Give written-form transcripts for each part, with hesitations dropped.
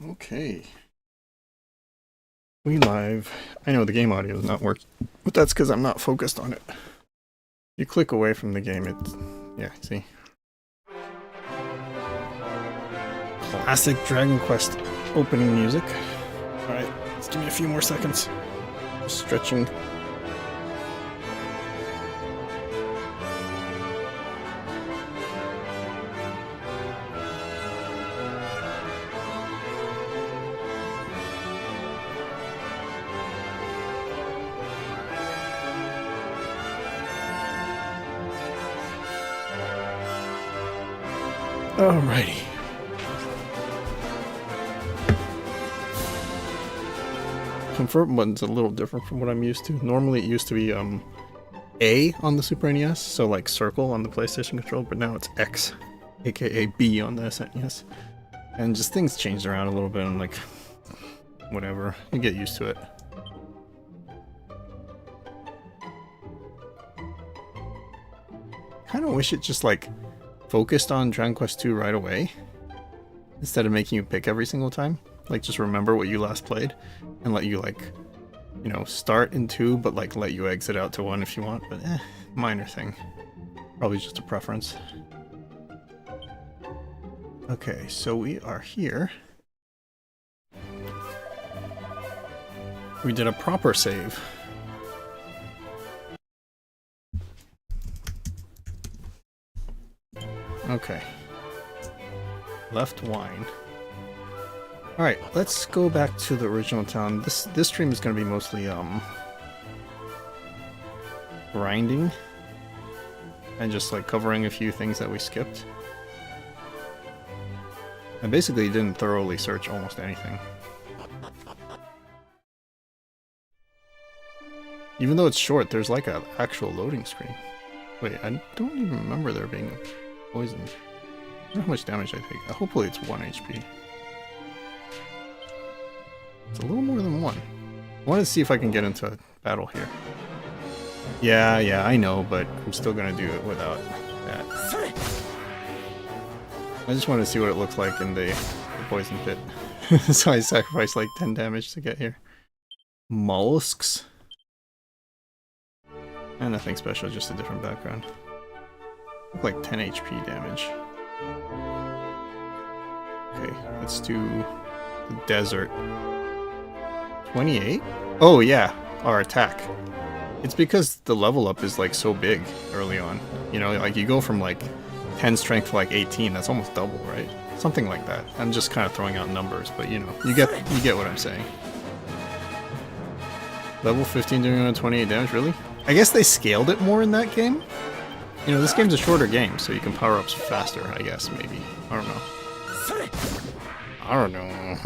Okay. We live. I know the game audio is not working, but that's because I'm not focused on it. You click away from the game, it's... yeah, see? Classic Dragon Quest opening music. Alright, let's give me a few more seconds. Stretching. Alrighty. Confirm button's a little different from what I'm used to. Normally it used to be A on the Super NES, so like circle on the PlayStation controller, but now it's X, aka B on the SNES. And just things changed around a little bit and like, whatever, you get used to it. Kinda wish it just like focused on Dragon Quest II right away, instead of making you pick every single time. Like, just remember what you last played, and let you, like, you know, start in 2, but, like, let you exit out to 1 if you want, but minor thing. Probably just a preference. Okay, so we are here. We did a proper save. Okay. Left wine. Alright, let's go back to the original town. This stream is going to be mostly, grinding. And just, like, covering a few things that we skipped. I basically didn't thoroughly search almost anything. Even though it's short, there's, like, an actual loading screen. Wait, I don't even remember there being a poison. I don't know how much damage I take. Hopefully it's 1 HP. It's a little more than 1. I wanted to see if I can get into a battle here. Yeah, I know, but I'm still gonna do it without that. I just wanted to see what it looks like in the poison pit. So I sacrificed like 10 damage to get here. Mollusks? And nothing special, just a different background. Look like 10 HP damage. Okay, let's do the desert. 28? Oh yeah, our attack. It's because the level up is like so big early on. You know, like you go from like 10 strength to like 18, that's almost double, right? Something like that. I'm just kind of throwing out numbers, but you know, you get what I'm saying. Level 15 doing 128 damage, really? I guess they scaled it more in that game. You know, this game's a shorter game, so you can power ups faster, I guess, maybe. I don't know. I don't know.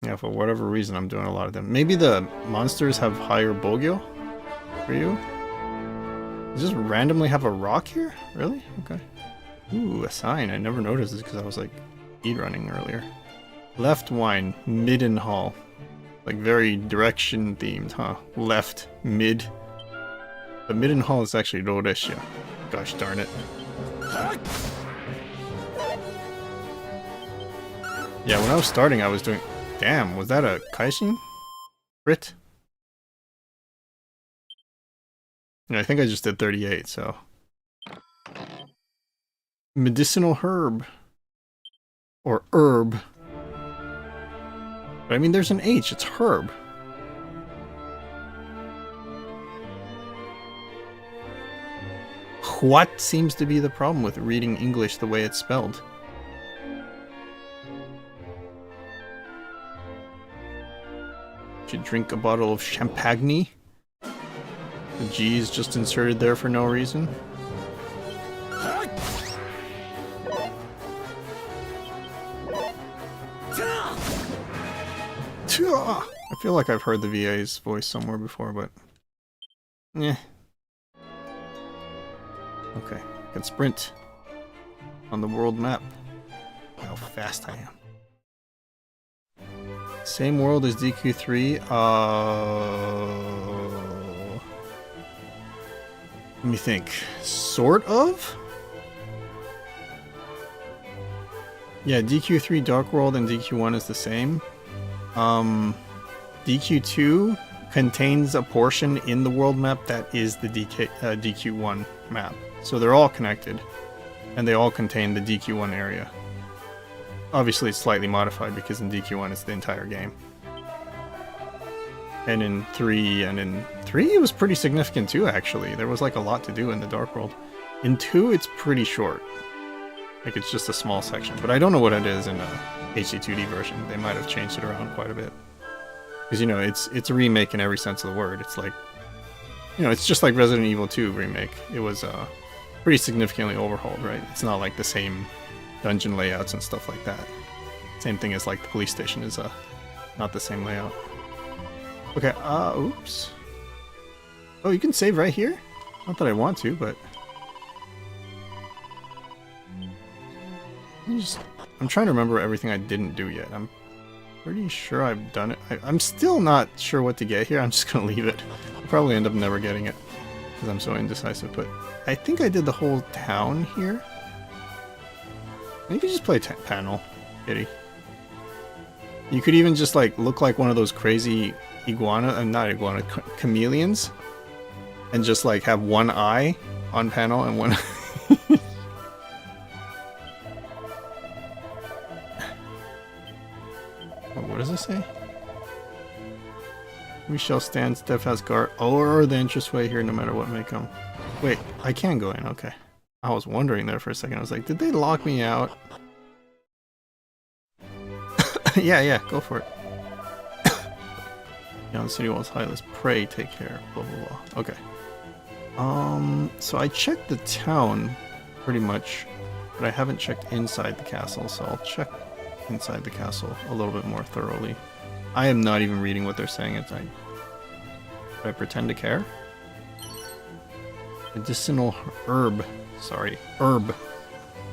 Yeah, for whatever reason, I'm doing a lot of them. Maybe the monsters have higher Bogyo for you? Just randomly have a rock here? Really? Okay. Ooh, a sign. I never noticed this because I was like speedrunning earlier. Left wine, midden hall. Like very direction themed, huh? Left, mid. The midden hall is actually Rhodesia. Gosh darn it. Yeah, when I was starting, I was doing... Damn, was that a Kaishin? Crit? Yeah, I think I just did 38, so... Medicinal herb. Or herb. But I mean, there's an H, it's herb. What seems to be the problem with reading English the way it's spelled? Should drink a bottle of champagne. The G is just inserted there for no reason. I feel like I've heard the VA's voice somewhere before, but... eh. Okay, I can sprint on the world map. How fast I am. Same world as DQ3. Let me think. Sort of? Yeah, DQ3 Dark World and DQ1 is the same. DQ2 contains a portion in the world map that is the DQ1 map. So they're all connected, and they all contain the DQ1 area. Obviously it's slightly modified because in DQ1 it's the entire game. And in 3 it was pretty significant too, actually. There was like a lot to do in the Dark World. In 2 it's pretty short. Like it's just a small section, but I don't know what it is in a HD-2D version. They might have changed it around quite a bit. Because, you know, it's a remake in every sense of the word. It's like, you know, it's just like Resident Evil 2 remake. It was pretty significantly overhauled, right? It's not like the same dungeon layouts and stuff like that. Same thing as like the police station is not the same layout. Okay, oops. Oh, you can save right here? Not that I want to, but... I'm trying to remember everything I didn't do yet. I'm pretty sure I've done it. I'm still not sure what to get here. I'm just gonna leave it. I'll probably end up never getting it because I'm so indecisive, but I think I did the whole town here. Maybe just play panel, kitty. You could even just like look like one of those crazy chameleons, and just like have one eye on panel and one. What does it say? We shall stand steadfast guard over the entranceway here, no matter what may come. Wait, I can go in. Okay, I was wondering there for a second. I was like, did they lock me out? Yeah, go for it. Beyond the city walls high, let's pray, take care, blah blah blah. Okay. So I checked the town pretty much, but I haven't checked inside the castle, so I'll check inside the castle a little bit more thoroughly. I am not even reading what they're saying. It's like, do I pretend to care? Medicinal herb. Sorry, herb.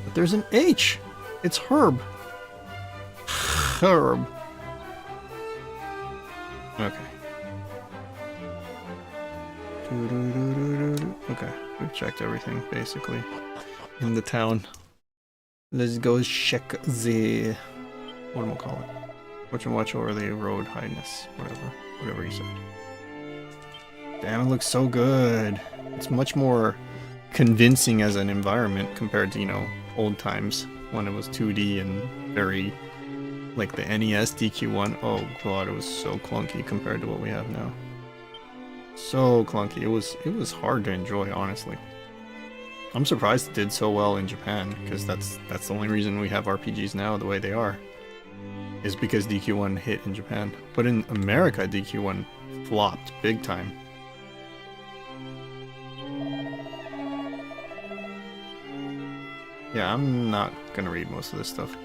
But there's an H. It's herb. Herb. Okay. Okay, we've checked everything basically in the town. Let's go check the, what do I call it? Watch over the road highness, whatever you said. Damn, it looks so good. It's much more convincing as an environment compared to, you know, old times when it was 2D and very, like the NES DQ1. Oh god, it was so clunky compared to what we have now. So clunky. It was hard to enjoy, honestly. I'm surprised it did so well in Japan, because that's the only reason we have RPGs now the way they are, is because DQ1 hit in Japan. But in America, DQ1 flopped big time. Yeah, I'm not gonna read most of this stuff.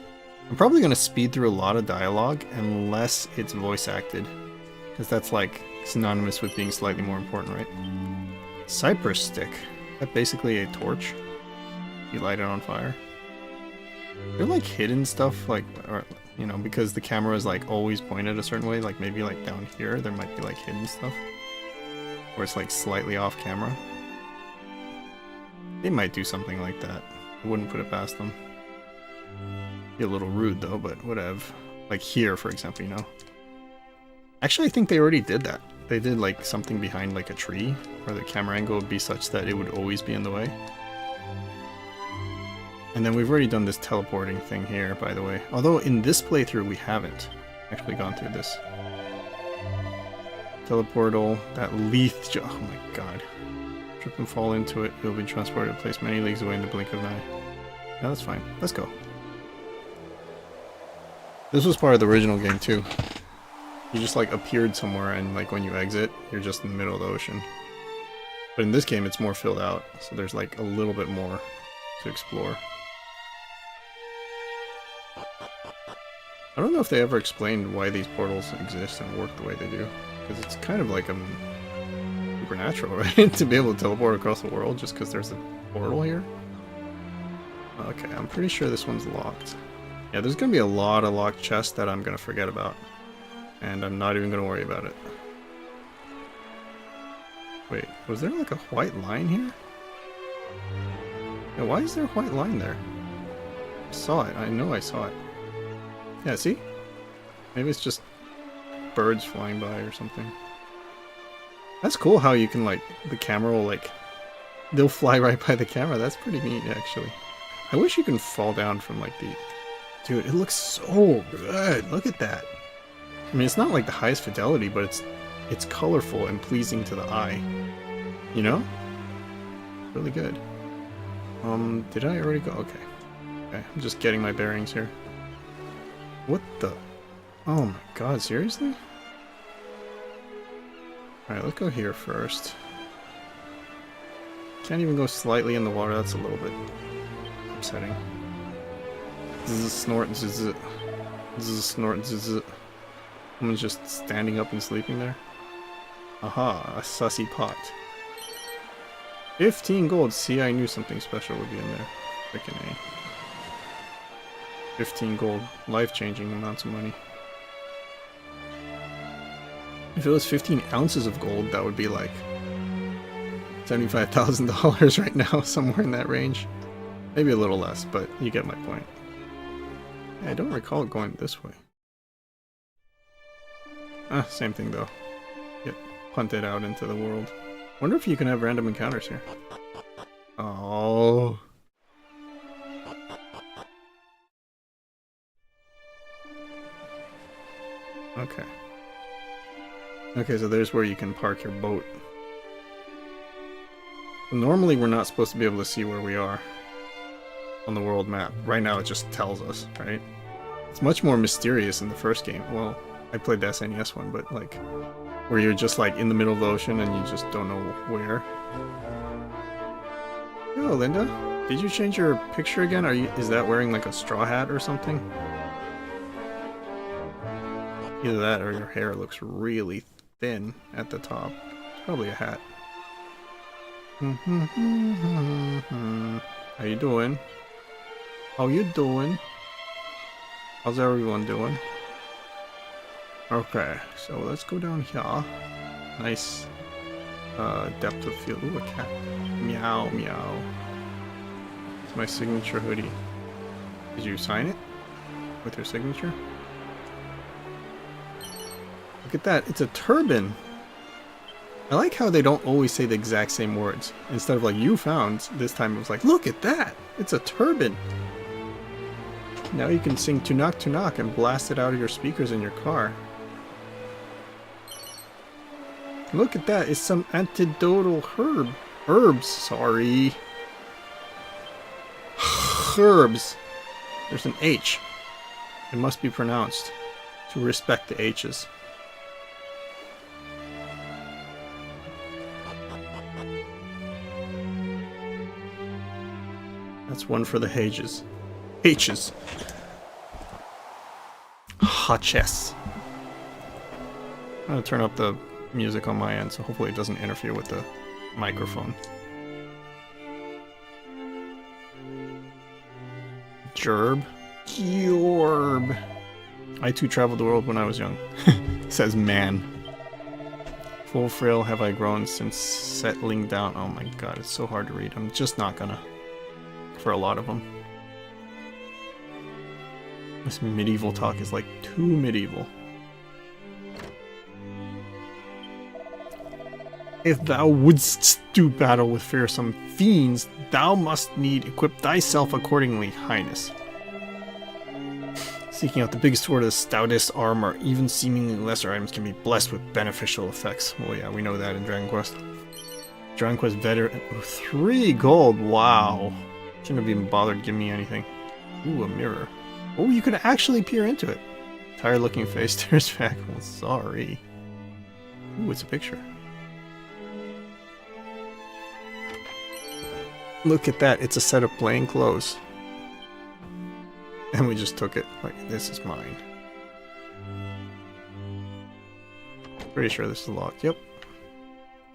I'm probably gonna speed through a lot of dialogue unless it's voice acted, because that's like synonymous with being slightly more important, right? Cypress stick. Is that basically a torch? You light it on fire. They're like hidden stuff, like, or, you know, because the camera is like always pointed a certain way, like maybe like down here there might be like hidden stuff where it's like slightly off camera. They might do something like that. I wouldn't put it past them. Be a little rude though, but whatever. Like here, for example, you know. Actually, I think they already did that. They did like something behind like a tree where the camera angle would be such that it would always be in the way. And then we've already done this teleporting thing here, by the way. Although in this playthrough we haven't actually gone through this. Teleportal, that Leith, oh my god. Trip and fall into it, you'll be transported to a place many leagues away in the blink of an eye. Yeah, that's fine. Let's go. This was part of the original game too. You just like appeared somewhere and like when you exit, you're just in the middle of the ocean. But in this game it's more filled out, so there's like a little bit more to explore. I don't know if they ever explained why these portals exist and work the way they do. Because it's kind of like supernatural, right? To be able to teleport across the world just because there's a portal here. Okay, I'm pretty sure this one's locked. Yeah, there's going to be a lot of locked chests that I'm going to forget about. And I'm not even going to worry about it. Wait, was there like a white line here? Yeah, why is there a white line there? saw it. I know I saw it. Yeah, see? Maybe it's just birds flying by or something. That's cool how you can, like, the camera will, like, they'll fly right by the camera. That's pretty neat, actually. I wish you can fall down from, like, the... Dude, it looks so good. Look at that. I mean, it's not, like, the highest fidelity, but it's colorful and pleasing to the eye. You know? Really good. Did I already go? Okay. Okay, I'm just getting my bearings here. What the... Oh my god, seriously? Alright, let's go here first. Can't even go slightly in the water, that's a little bit upsetting. Zzz, snort, zzz, zzz, snort, zzz. Someone's just standing up and sleeping there. Aha, a sussy pot. 15 gold. See, I knew something special would be in there. Frickin' A. 15 gold. Life-changing amounts of money. If it was 15 ounces of gold, that would be like $75,000 right now, somewhere in that range. Maybe a little less, but you get my point. Yeah, I don't recall it going this way. Ah, same thing though. Get punted out into the world. Wonder if you can have random encounters here. Oh. Okay. Okay, so there's where you can park your boat. Normally we're not supposed to be able to see where we are on the world map. Right now it just tells us, right? It's much more mysterious in the first game. Well, I played the SNES one, but like, where you're just like in the middle of the ocean and you just don't know where. Yo, Linda, did you change your picture again? Is that wearing like a straw hat or something? Either that or your hair looks really thin at the top. It's probably a hat. How you doing? How you doing? How's everyone doing? Okay, so let's go down here. Nice depth of field. Ooh, a cat. Meow, meow. It's my signature hoodie. Did you sign it with your signature? Look at that, it's a turban. I like how they don't always say the exact same words. Instead of like, you found, this time it was like, look at that, it's a turban. Now you can sing Tunak Tunak and blast it out of your speakers in your car. Look at that, it's some antidotal herbs, sorry. Herbs. There's an H. It must be pronounced to respect the H's. That's one for the H's. H's. Hotchess. I'm gonna turn up the music on my end, so hopefully it doesn't interfere with the microphone. Gerb. Jorb. I too traveled the world when I was young. Says man. Full frail have I grown since settling down. Oh my god, it's so hard to read. I'm just not gonna. For a lot of them. This medieval talk is like too medieval. If thou wouldst do battle with fearsome fiends, thou must need equip thyself accordingly, Highness. Seeking out the biggest sword of the stoutest arm or even seemingly lesser items can be blessed with beneficial effects. Well, yeah, we know that in Dragon Quest. Dragon Quest veteran. 3 gold, wow. Shouldn't have even bothered giving me anything. Ooh, a mirror. Oh, you could actually peer into it. Tired looking face stares back. Well, sorry. Ooh, it's a picture. Look at that, it's a set of plain clothes. And we just took it. Like, this is mine. Pretty sure this is locked. Yep.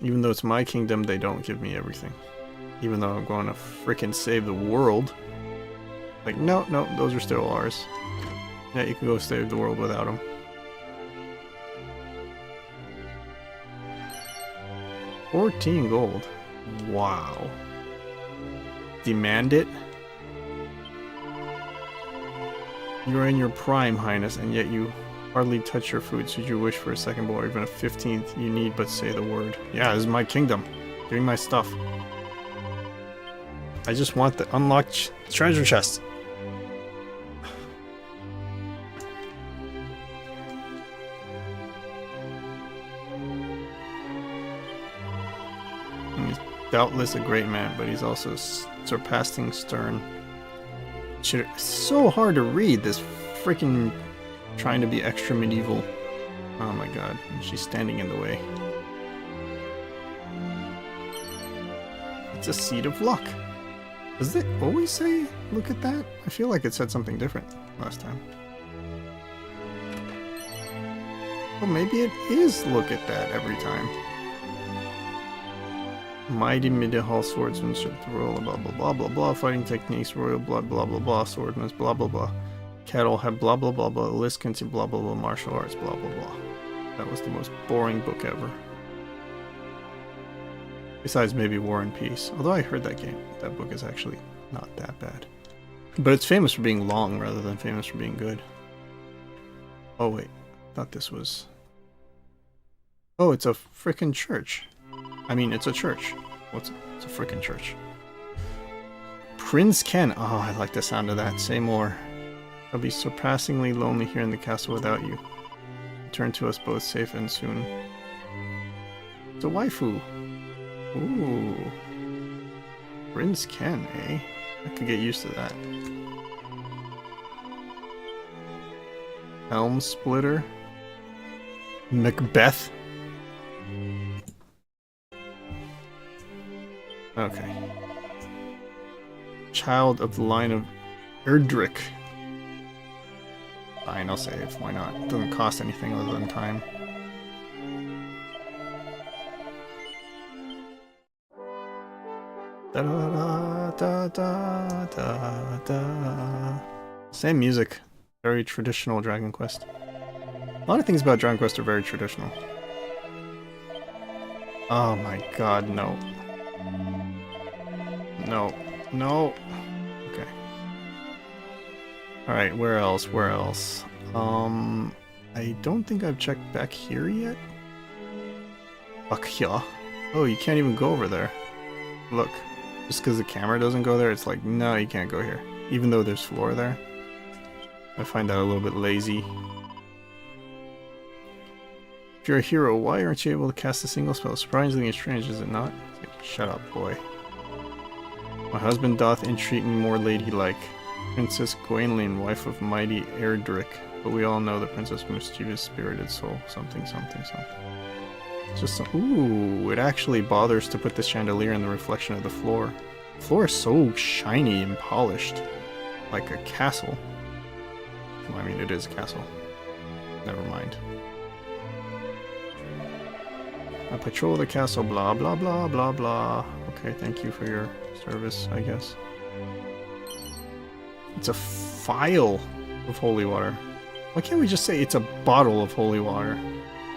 Even though it's my kingdom, they don't give me everything. Even though I'm going to frickin' save the world. Like, no, no, those are still ours. Yeah, you can go save the world without them. $14 gold. Wow. Demand it? You are in your prime, Highness, and yet you hardly touch your food. Should you wish for a second bowl or even a 15th, you need but say the word. Yeah, this is my kingdom. Give me my stuff. I just want the unlocked treasure chest. He's doubtless a great man, but he's also surpassing stern. It's so hard to read, this freaking trying to be extra medieval. Oh my god, and she's standing in the way. It's a seed of luck. Does it always say, look at that? I feel like it said something different last time. Well, maybe it is look at that every time. Mighty medieval swordsmanship, royal blah blah blah blah blah, fighting techniques, royal blood blah blah blah, swordsmanship blah blah blah. Cattle have blah blah blah blah, list contain blah blah blah, martial arts blah blah blah. That was the most boring book ever. Besides maybe War and Peace, although I heard that book is actually not that bad. But it's famous for being long rather than famous for being good. Oh wait, I thought this was... Oh, it's a frickin' church. I mean, it's a church. It's a frickin' church. Prince Ken. Oh, I like the sound of that. Say more. I'll be surpassingly lonely here in the castle without you. Return to us both safe and soon. It's a waifu. Ooh. Prince Ken, eh? I could get used to that. Helm Splitter. Macbeth. Okay. Child of the line of Erdrick. Fine, I'll save. Why not? It doesn't cost anything other than time. Da da da da da da. Same music. Very traditional Dragon Quest. A lot of things about Dragon Quest are very traditional. Oh my god, no. No. No. Okay. Alright, where else? Where else? I don't think I've checked back here yet. Fuck yeah. Oh, you can't even go over there. Look. Just because the camera doesn't go there, it's like, no, you can't go here. Even though there's floor there. I find that a little bit lazy. If you're a hero, why aren't you able to cast a single spell? Surprisingly strange, is it not? It's like, shut up, boy. My husband doth entreat me more ladylike. Princess Gwenlyn, wife of mighty Erdrick. But we all know the princess mischievous spirited soul. Something, something, something. It's just ooh, it actually bothers to put this chandelier in the reflection of the floor. The floor is so shiny and polished. Like a castle. Well, I mean, it is a castle. Never mind. I patrol the castle, blah, blah, blah, blah, blah. Okay, thank you for your service, I guess. It's a phial of holy water. Why can't we just say it's a bottle of holy water?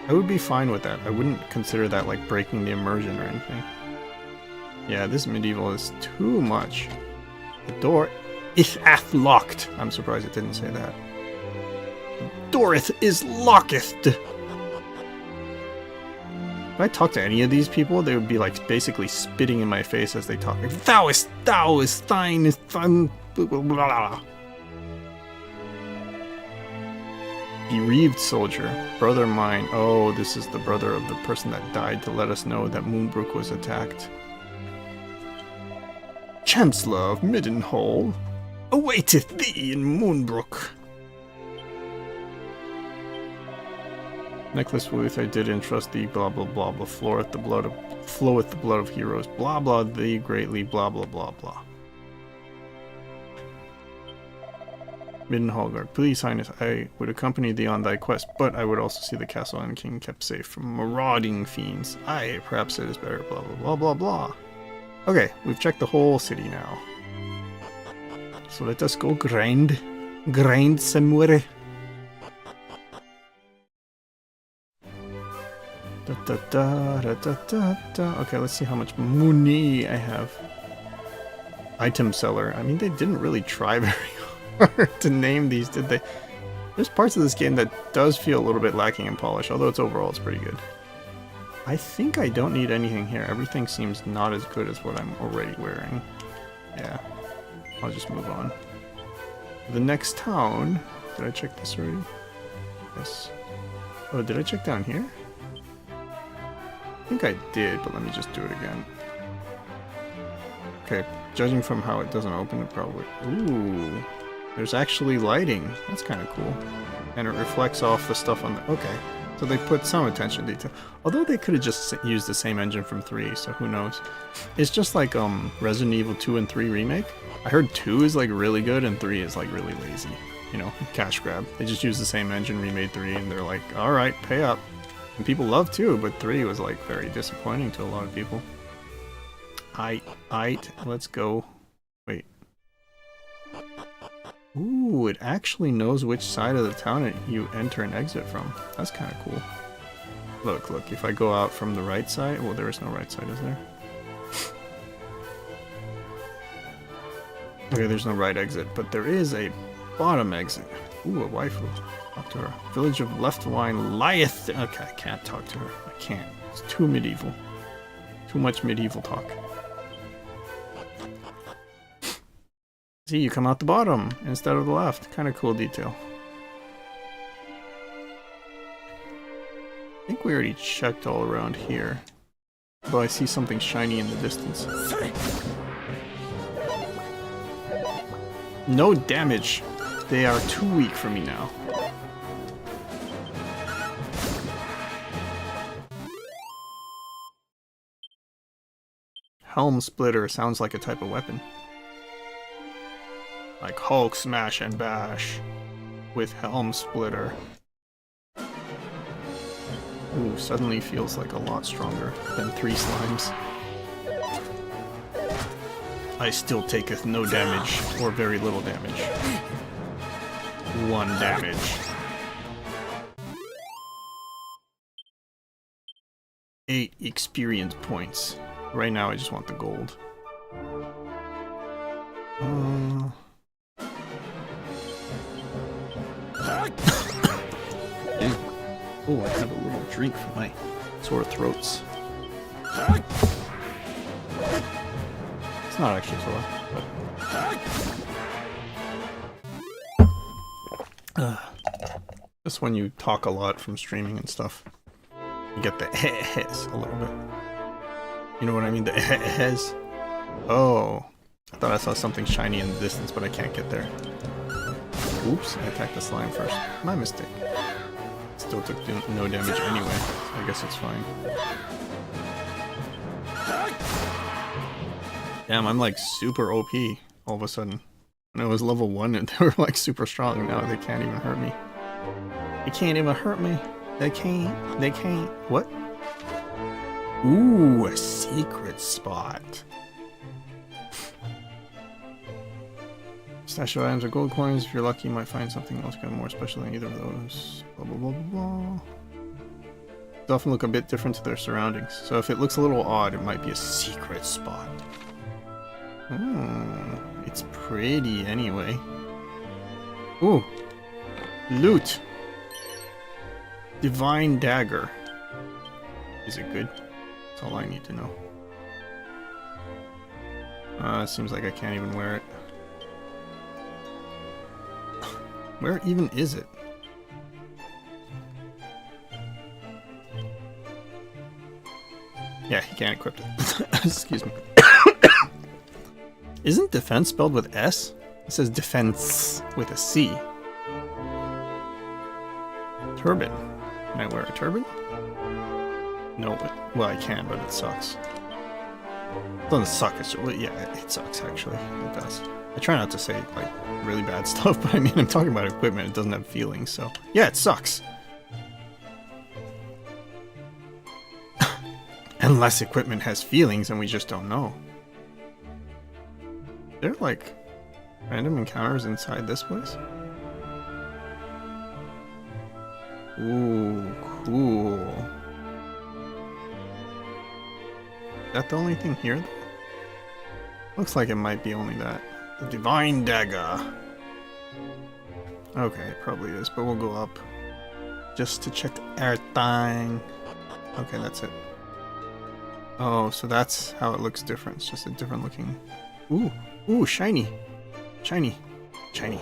I would be fine with that. I wouldn't consider that like breaking the immersion or anything. Yeah, this medieval is too much. The door is locked. I'm surprised it didn't say that. The door is locketh. If I talk to any of these people, they would be like basically spitting in my face as they talk. Like, thine is thine. Blah, blah, blah. Bereaved soldier, brother mine. Oh, this is the brother of the person that died to let us know that Moonbrook was attacked. Chancellor of Middenhall, awaiteth thee in Moonbrook. Necklace Wuth, I did entrust thee, blah blah blah blah, floweth the blood of heroes, blah blah thee greatly, blah blah blah blah. Middenhall guard, please, Highness, I would accompany thee on thy quest, but I would also see the castle and king kept safe from marauding fiends. Aye, perhaps it is better, blah blah blah blah blah. Okay, we've checked the whole city now. So let us go grind somewhere. Da, da, da, da, da, da, da. Okay, let's see how much money I have. Item seller. I mean, they didn't really try very hard. to name these, did they? There's parts of this game that does feel a little bit lacking in polish, although overall it's pretty good. I think I don't need anything here. Everything seems not as good as what I'm already wearing. Yeah, I'll just move on. The next town... Did I check this already? Yes. Oh, did I check down here? I think I did, but let me just do it again. Okay, judging from how it doesn't open, it probably... Ooh, there's actually lighting. That's kind of cool. And it reflects off the stuff on the... Okay, so they put some attention to detail. Although they could have just used the same engine from 3, so who knows. It's just like Resident Evil 2 and 3 Remake. I heard 2 is like really good and 3 is like really lazy. You know, cash grab. They just used the same engine, remade 3, and they're like, alright, pay up. And people love 2, but 3 was like very disappointing to a lot of people. Let's go. Wait. Ooh, it actually knows which side of the town you enter and exit from. That's kind of cool. Look, if I go out from the right side... Well, there is no right side, is there? Okay, there's no right exit, but there is a bottom exit. Ooh, a waifu. Talk to her. Village of Leftwine lieth... Okay, I can't talk to her. I can't. It's too medieval. Too much medieval talk. See, you come out the bottom instead of the left. Kind of cool detail. I think we already checked all around here. Although I see something shiny in the distance. No damage. They are too weak for me now. Helm Splitter sounds like a type of weapon. Like Hulk Smash and Bash with Helm Splitter. Ooh, suddenly feels like a lot stronger than 3 slimes. I still taketh no damage, or very little damage. 1 damage. 8 experience points. Right now I just want the gold. Oh, I have a little drink for my sore throats. It's not actually sore, but... just when you talk a lot from streaming and stuff, you get the a little bit. You know what I mean? The Oh, I thought I saw something shiny in the distance, but I can't get there. Oops, I attacked the slime first. My mistake. Still took no damage anyway, so I guess it's fine. Damn, I'm like super OP all of a sudden. When I was level 1 and they were like super strong, now they can't even hurt me. They can't even hurt me. They can't. What? Ooh, a secret spot. Stash of items or gold coins. If you're lucky, you might find something else kind of more special than either of those. Blah, blah, blah, blah, blah. They often look a bit different to their surroundings. So if it looks a little odd, it might be a secret spot. It's pretty anyway. Ooh. Loot. Divine Dagger. Is it good? That's all I need to know. It seems like I can't even wear it. Where even is it? Yeah, he can't equip it. Excuse me. Isn't defense spelled with S? It says defense with a C. Turban. Can I wear a turban? No, well I can, but it sucks. It doesn't suck, it's just, well, yeah, it sucks actually. It does. I try not to say like really bad stuff, but I mean I'm talking about equipment, it doesn't have feelings, so yeah, it sucks. Unless equipment has feelings and we just don't know. There are like random encounters inside this place? Ooh, cool. Is that the only thing here? Looks like it might be only that. The Divine Dagger. Okay, it probably is, but we'll go up just to check everything. Okay, that's it. Oh, so that's how it looks different. It's just a different looking. Ooh, ooh, shiny, shiny, shiny.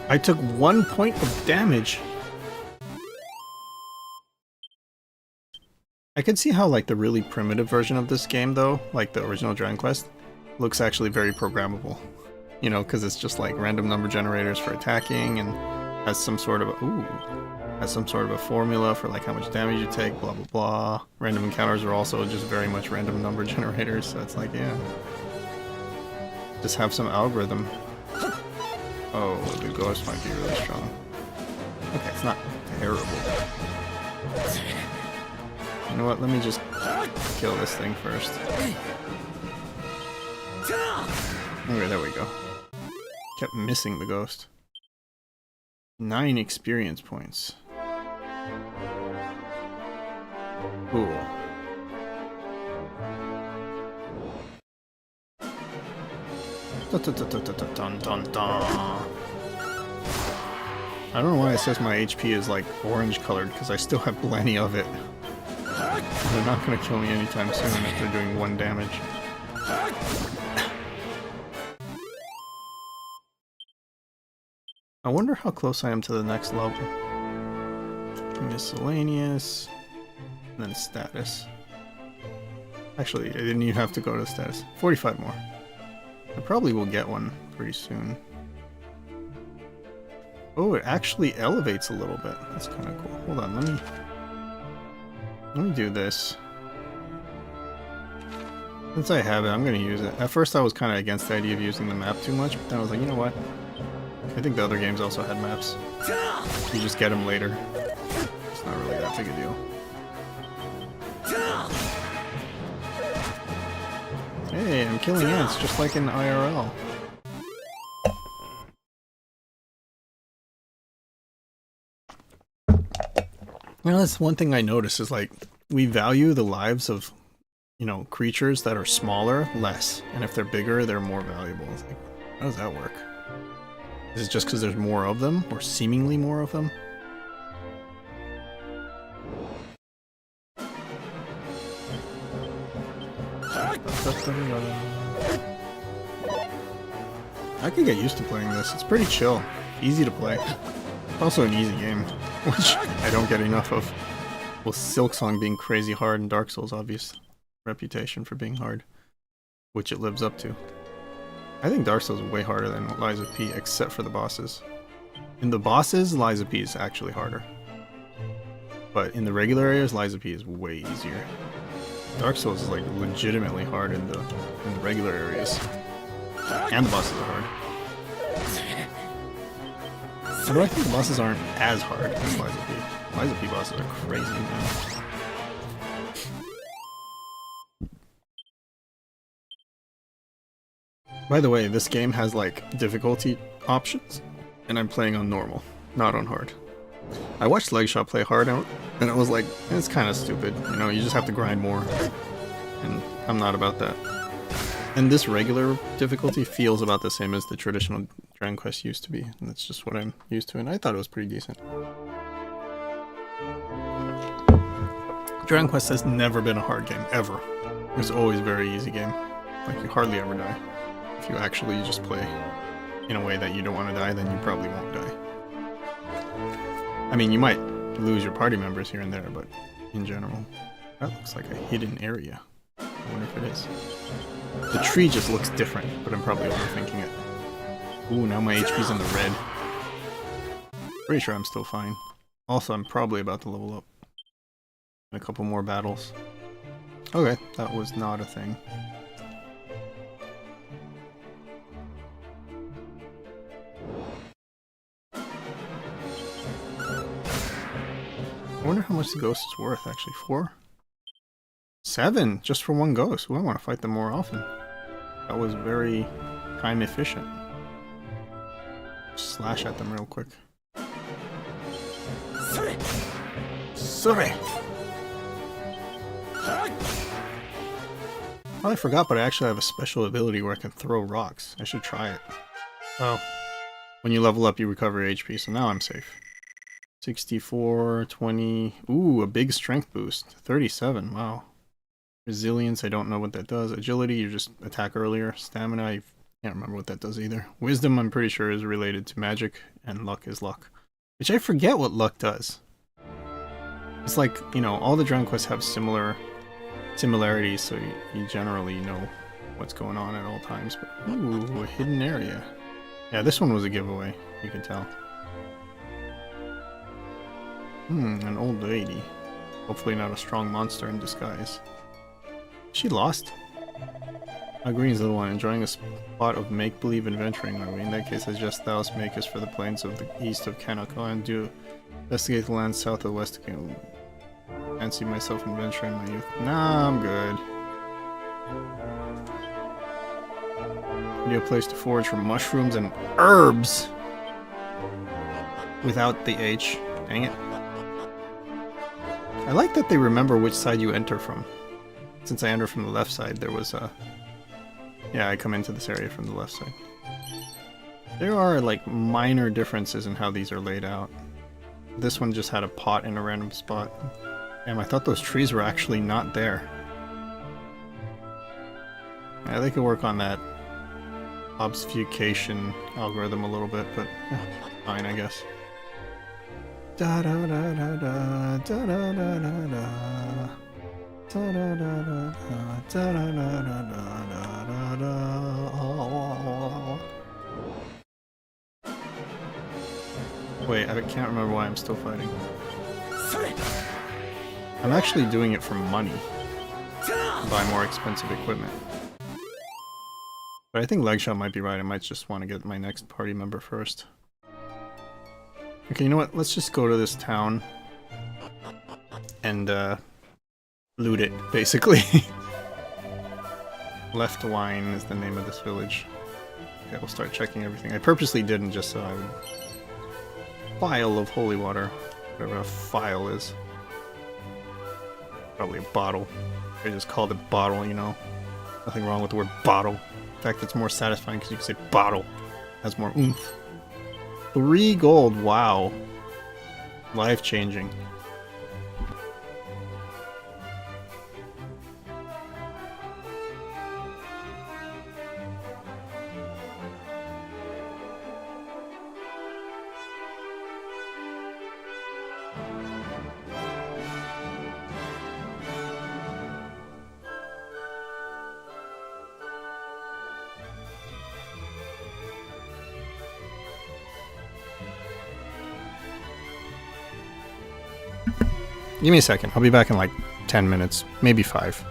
I took 1 point of damage. I can see how like the really primitive version of this game though, like the original Dragon Quest, looks actually very programmable. You know, because it's just like random number generators for attacking and has some sort of a formula for like how much damage you take, blah blah blah. Random encounters are also just very much random number generators, so it's like, yeah. Just have some algorithm. Oh, the ghost might be really strong. Okay, it's not terrible. You know what, let me just kill this thing first. Okay, there we go. Kept missing the ghost. 9 experience points. Cool. Dun, dun, dun. I don't know why it says my HP is like orange colored, because I still have plenty of it. They're not going to kill me anytime soon if they're doing 1 damage. I wonder how close I am to the next level. Miscellaneous, and then status. Actually, I didn't even have to go to status. 45 more. I probably will get one pretty soon. Oh, it actually elevates a little bit. That's kind of cool. Hold on, let me do this. Since I have it, I'm going to use it. At first I was kind of against the idea of using the map too much, but then I was like, you know what? I think the other games also had maps. You just get them later. It's not really that big a deal. Hey, I'm killing ants just like in IRL. Well, that's one thing I notice is like we value the lives of, you know, creatures that are smaller less, and if they're bigger, they're more valuable. It's like, how does that work? Is it just because there's more of them, or seemingly more of them? I could get used to playing this. It's pretty chill, easy to play. Also an easy game, which I don't get enough of. Well, Silksong being crazy hard and Dark Souls' obvious reputation for being hard, which it lives up to. I think Dark Souls is way harder than Lies of P, except for the bosses. In the bosses, Lies of P is actually harder. But in the regular areas, Lies of P is way easier. Dark Souls is like legitimately hard in the regular areas. And the bosses are hard. Although I think the bosses aren't as hard as Lies of P. Lies of P bosses are crazy, man. By the way, this game has like difficulty options, and I'm playing on normal, not on hard. I watched Legshot play hard out, and it was like, it's kind of stupid, you know, you just have to grind more, and I'm not about that. And this regular difficulty feels about the same as the traditional Dragon Quest used to be, and that's just what I'm used to, and I thought it was pretty decent. Dragon Quest has never been a hard game, ever. It's always a very easy game. Like, you hardly ever die. If you actually just play in a way that you don't want to die, then you probably won't die. I mean, you might lose your party members here and there, but in general, that looks like a hidden area. I wonder if it is. The tree just looks different, but I'm probably overthinking it. Ooh, now my HP's in the red. Pretty sure I'm still fine. Also, I'm probably about to level up. In a couple more battles. Okay, that was not a thing. I wonder how much the ghost is worth, actually. 4? 7? Just for one ghost. Ooh, I want to fight them more often. That was very time efficient. Slash at them real quick. Sorry! Oh, I forgot, but I actually have a special ability where I can throw rocks. I should try it. Oh. When you level up, you recover HP, so now I'm safe. 64, 20... Ooh, a big strength boost. 37, wow. Resilience, I don't know what that does. Agility, you just attack earlier. Stamina, I can't remember what that does either. Wisdom, I'm pretty sure, is related to magic, and luck is luck. Which I forget what luck does. It's like, you know, all the Dragon Quests have similarities, so you generally know what's going on at all times. But ooh, a hidden area. Yeah, this one was a giveaway, you can tell. An old lady. Hopefully not a strong monster in disguise. She lost? Green's little one, enjoying a spot of make-believe adventuring, are we? In that case, I suggest thou make us for the plains of the east of Kanako and do investigate the lands south of the west again. Fancy myself adventuring in my youth. Nah, I'm good. Need a place to forage for mushrooms and herbs! Without the H. Dang it. I like that they remember which side you enter from. Since I enter from the left side, there was a... Yeah, I come into this area from the left side. There are, like, minor differences in how these are laid out. This one just had a pot in a random spot. Damn, I thought those trees were actually not there. Yeah, they could work on that obfuscation algorithm a little bit, but yeah, fine, I guess. Da da da da da da da da da da. Da da da da da da da da da da. Wait, I can't remember why I'm still fighting. I'm actually doing it for money. To buy more expensive equipment. But I think Legshot might be right. I might just want to get my next party member first. Okay, you know what? Let's just go to this town and loot it, basically. Left Wine is the name of this village. Okay, we'll start checking everything. I purposely didn't just so I would... Phial of holy water. Whatever a phial is. Probably a bottle. They just called it bottle, you know. Nothing wrong with the word bottle. In fact, it's more satisfying because you can say bottle. It has more oomph. 3 gold, wow. Life-changing. Give me a second. I'll be back in like 10 minutes, maybe 5.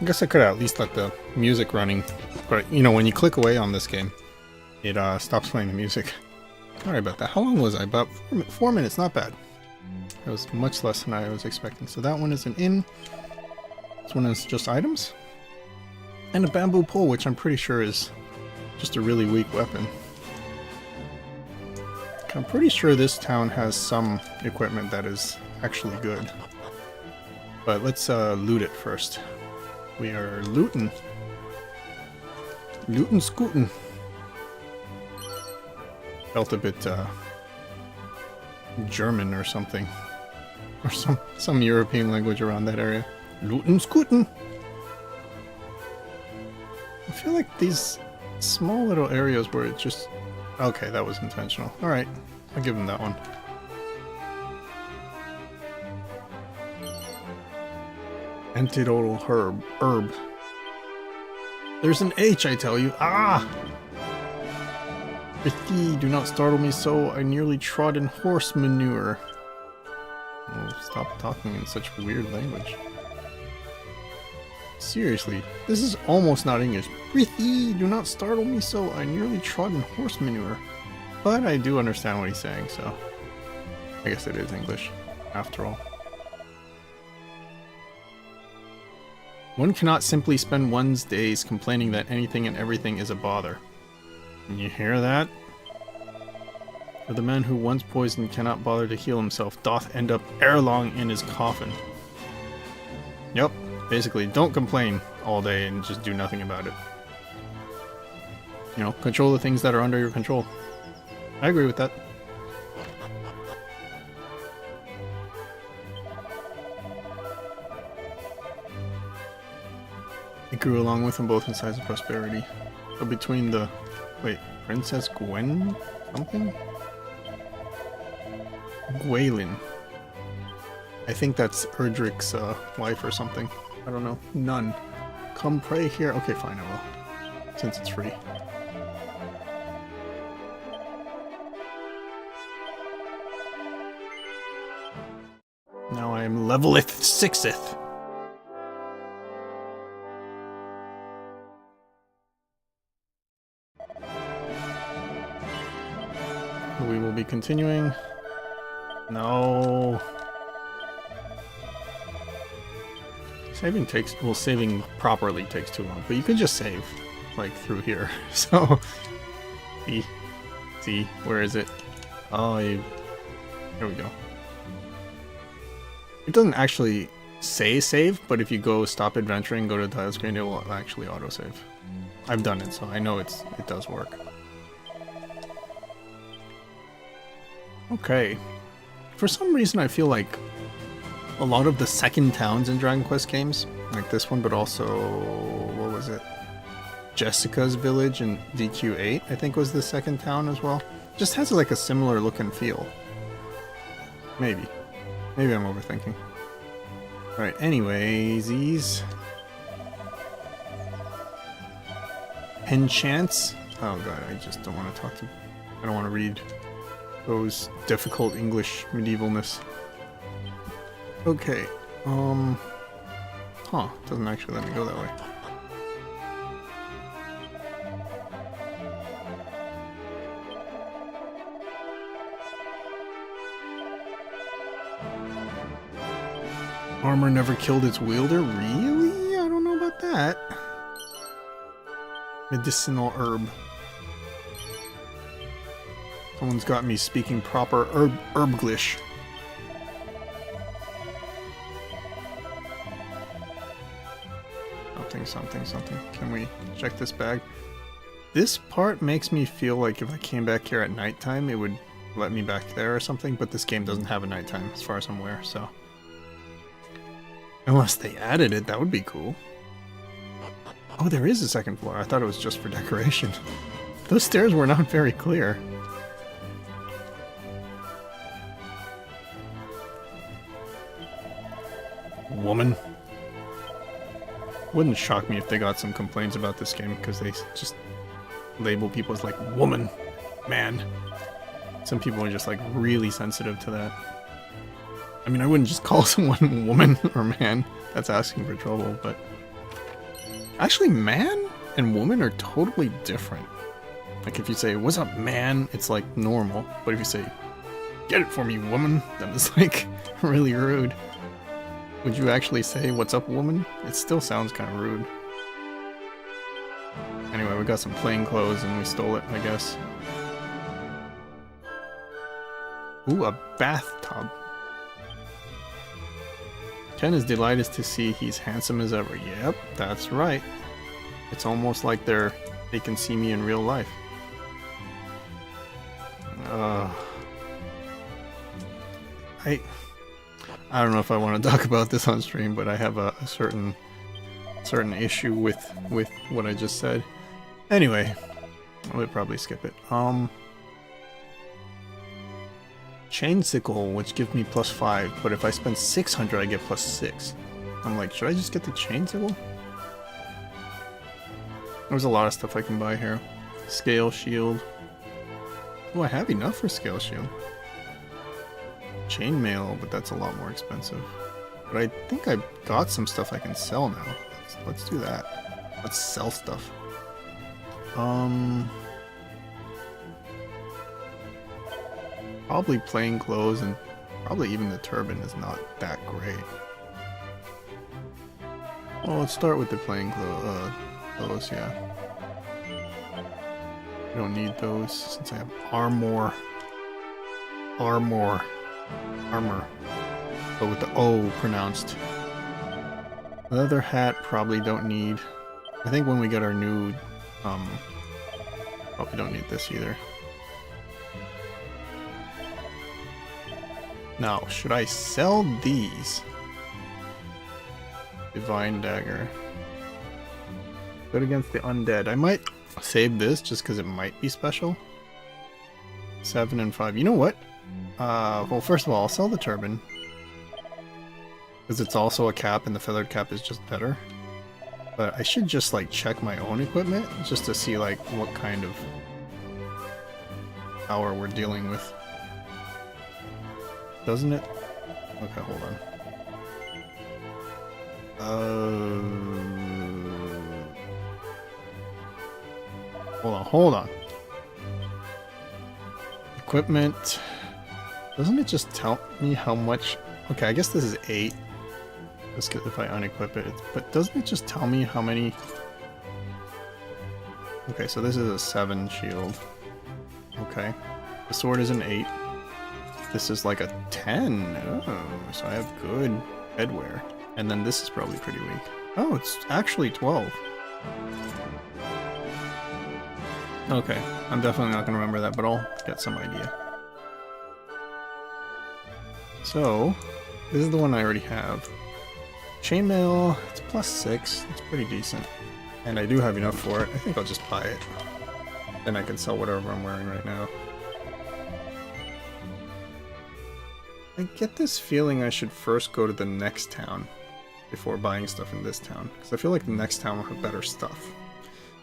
I guess I could at least let the music running. But, you know, when you click away on this game, it stops playing the music. Sorry about that. How long was I? About 4 minutes, not bad. It was much less than I was expecting. So that one is an inn. This one is just items. And a bamboo pole, which I'm pretty sure is just a really weak weapon. I'm pretty sure this town has some equipment that is actually good. But let's loot it first. We are looting. Lootin' scootin'. Felt a bit German or something. Or some European language around that area. Lootin' scootin'. I feel like these small little areas where it just... Okay, that was intentional. Alright, I'll give him that one. Antidotal herb. There's an H, I tell you. Ah! Prithee, do not startle me so. I nearly trod in horse manure. Oh, stop talking in such weird language. Seriously, this is almost not English. Prithee, do not startle me so. I nearly trod in horse manure. But I do understand what he's saying, so... I guess it is English, after all. One cannot simply spend one's days complaining that anything and everything is a bother. Can you hear that? For the man who once poisoned cannot bother to heal himself, doth end up ere long in his coffin. Yep, basically, don't complain all day and just do nothing about it. You know, control the things that are under your control. I agree with that. It grew along with them both in size and prosperity. So between the... Wait, Princess Gwen? Something? Gwaelin. I think that's Erdrick's wife or something. I don't know. None. Come pray here. Okay, fine, I will. Since it's free. Now I am leveleth 6th. We will be continuing. No. Saving takes, well, saving properly takes too long, but you can just save, like, through here. So, see, where is it? Oh, here we go. It doesn't actually say save, but if you go stop adventuring, go to the title screen, it will actually autosave. I've done it, so I know it does work. Okay. For some reason, I feel like a lot of the second towns in Dragon Quest games, like this one, but also, what was it? Jessica's village in DQ8, I think was the second town as well. Just has like a similar look and feel. Maybe. Maybe I'm overthinking. Alright, anyways, these... Enchants? Oh god, I just don't want to talk to... I don't want to read those difficult English medievalness. Okay, huh, doesn't actually let me go that way. Armor never killed its wielder? Really? I don't know about that. Medicinal herb. Someone's got me speaking proper herblish. Something. Can we check this bag? This part makes me feel like if I came back here at nighttime, it would let me back there or something, but this game doesn't have a nighttime as far as I'm aware, so... Unless they added it, that would be cool. Oh, there is a second floor. I thought it was just for decoration. Those stairs were not very clear. Woman. Wouldn't shock me if they got some complaints about this game because they just label people as like woman, man. Some people are just like really sensitive to that. I mean, I wouldn't just call someone woman or man. That's asking for trouble, but Actually, man and woman are totally different. Like if you say, what's up, man? It's like normal. But if you say, get it for me, woman, then it's like really rude. Would you actually say, what's up, woman? It still sounds kind of rude. Anyway, we got some plain clothes and we stole it, I guess. Ooh, a bathtub. Ken is delighted to see he's handsome as ever. Yep, that's right. It's almost like they can see me in real life. I don't know if I want to talk about this on stream, but I have a certain issue with what I just said. Anyway, I would probably skip it. Chainsicle, which gives me +5, but if I spend 600, I get +6. I'm like, should I just get the chainsicle? There's a lot of stuff I can buy here. Scale shield. Oh, I have enough for scale shield. Chainmail, but that's a lot more expensive. But I think I got some stuff I can sell now. Let's do that. Let's sell stuff. Probably plain clothes, and probably even the turban is not that great. Well, let's start with the plain clothes, yeah. I don't need those since I have armor, but with the O pronounced. Leather hat, probably don't need. I think when we get our new, probably don't need this either. Now, should I sell these? Divine Dagger. Good against the undead. I might save this just because it might be special. 7 and 5. You know what? Well, first of all, I'll sell the turban. Because it's also a cap and the feathered cap is just better. But I should just like check my own equipment just to see like what kind of power we're dealing with. Doesn't it? Okay, hold on. Hold on. Equipment. Doesn't it just tell me how much? Okay, I guess this is 8. Just if I unequip it. But doesn't it just tell me how many? Okay, so this is a 7 shield. Okay. The sword is an 8. This is like a 10. Oh, so I have good headwear. And then this is probably pretty weak. Oh, it's actually 12. Okay, I'm definitely not going to remember that, but I'll get some idea. So, this is the one I already have. Chainmail, it's +6. It's pretty decent. And I do have enough for it. I think I'll just buy it. Then I can sell whatever I'm wearing right now. I get this feeling I should first go to the next town before buying stuff in this town. Because I feel like the next town will have better stuff.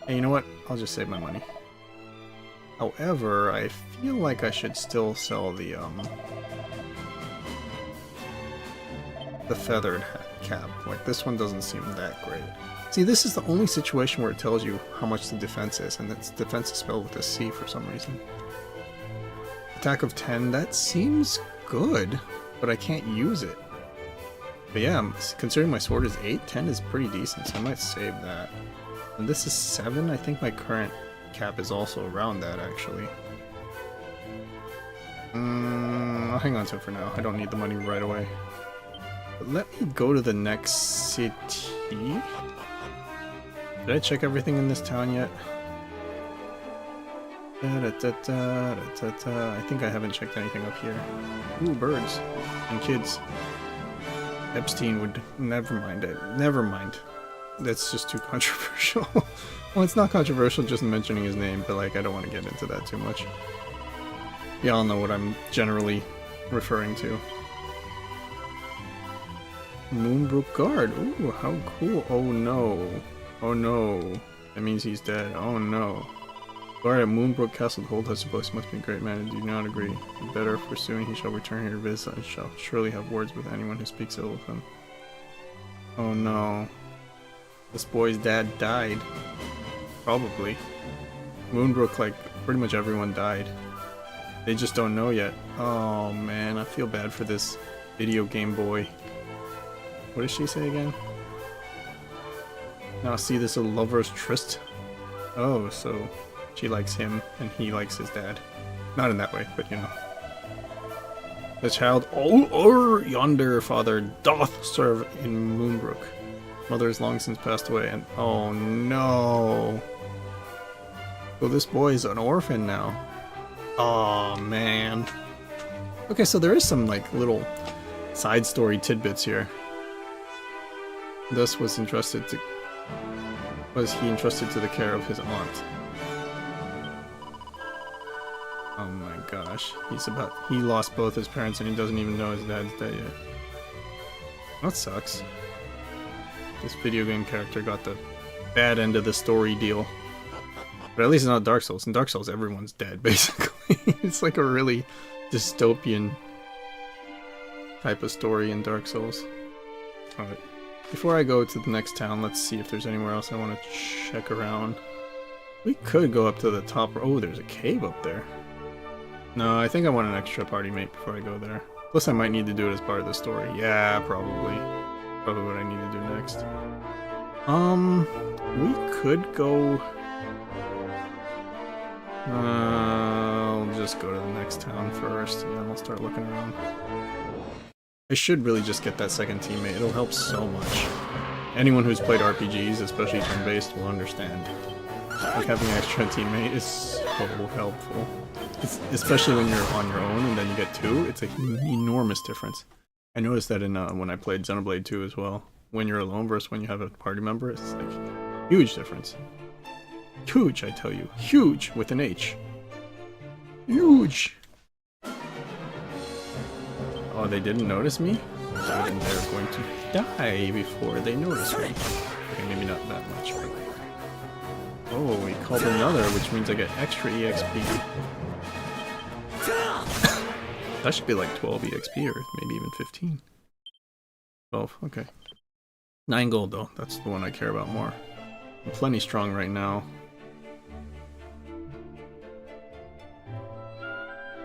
And you know what? I'll just save my money. However, I feel like I should still sell the feathered cap. Like, this one doesn't seem that great. See, this is the only situation where it tells you how much the defense is, and its defense is spelled with a C for some reason. Attack of 10, that seems good, but I can't use it. But yeah, considering my sword is 8, 10 is pretty decent, so I might save that. And this is 7, I think my current cap is also around that, actually. I'll hang on to it for now. I don't need the money right away. But let me go to the next city. Did I check everything in this town yet? I think I haven't checked anything up here. Ooh, birds. And kids. Epstein would... Never mind it. Never mind. That's just too controversial. Well, it's not controversial just mentioning his name, but like, I don't want to get into that too much. Y'all know what I'm generally referring to. Moonbrook Guard. Ooh, how cool. Oh no. Oh no. That means he's dead. Oh no. Guard at Moonbrook Castle, the hold has supposed must be a great man, and do not agree. Be better if pursuing, he shall return here to visit, and shall surely have words with anyone who speaks ill of him. Oh no. This boy's dad died. Probably. Moonbrook, like, pretty much everyone died. They just don't know yet. Oh man, I feel bad for this video game boy. What does she say again? Now see this a lover's tryst? Oh, so she likes him and he likes his dad. Not in that way, but you know. The child o'er yonder father doth serve in Moonbrook. Mother has long since passed away and oh no. So this boy is an orphan now. Oh man. Okay, so there is some like little side story tidbits here. Thus was he entrusted to the care of his aunt. Oh my gosh. He lost both his parents and he doesn't even know his dad's dead yet. That sucks. This video game character got the bad end of the story deal. But at least it's not Dark Souls. In Dark Souls, everyone's dead, basically. It's like a really dystopian type of story in Dark Souls. Alright. Before I go to the next town, let's see if there's anywhere else I want to check around. We could go up to the top. Oh, there's a cave up there. No, I think I want an extra party mate before I go there. Plus, I might need to do it as part of the story. Yeah, probably. Probably what I need to do next. We could go... I'll just go to the next town first, and then I'll start looking around. I should really just get that second teammate. It'll help so much. Anyone who's played RPGs, especially turn-based, will understand. Like having an extra teammate is so helpful. Especially when you're on your own and then you get two, it's an enormous difference. I noticed that in when I played Xenoblade 2 as well. When you're alone versus when you have a party member, it's like huge difference. Huge, I tell you. Huge with an H. Huge! Oh, they didn't notice me? Then they're going to die before they notice me. Okay, maybe not that much. But... Oh, he called another, which means I get extra EXP. That should be like 12 EXP, or maybe even 15. 12, okay. 9 gold though, that's the one I care about more. I'm plenty strong right now.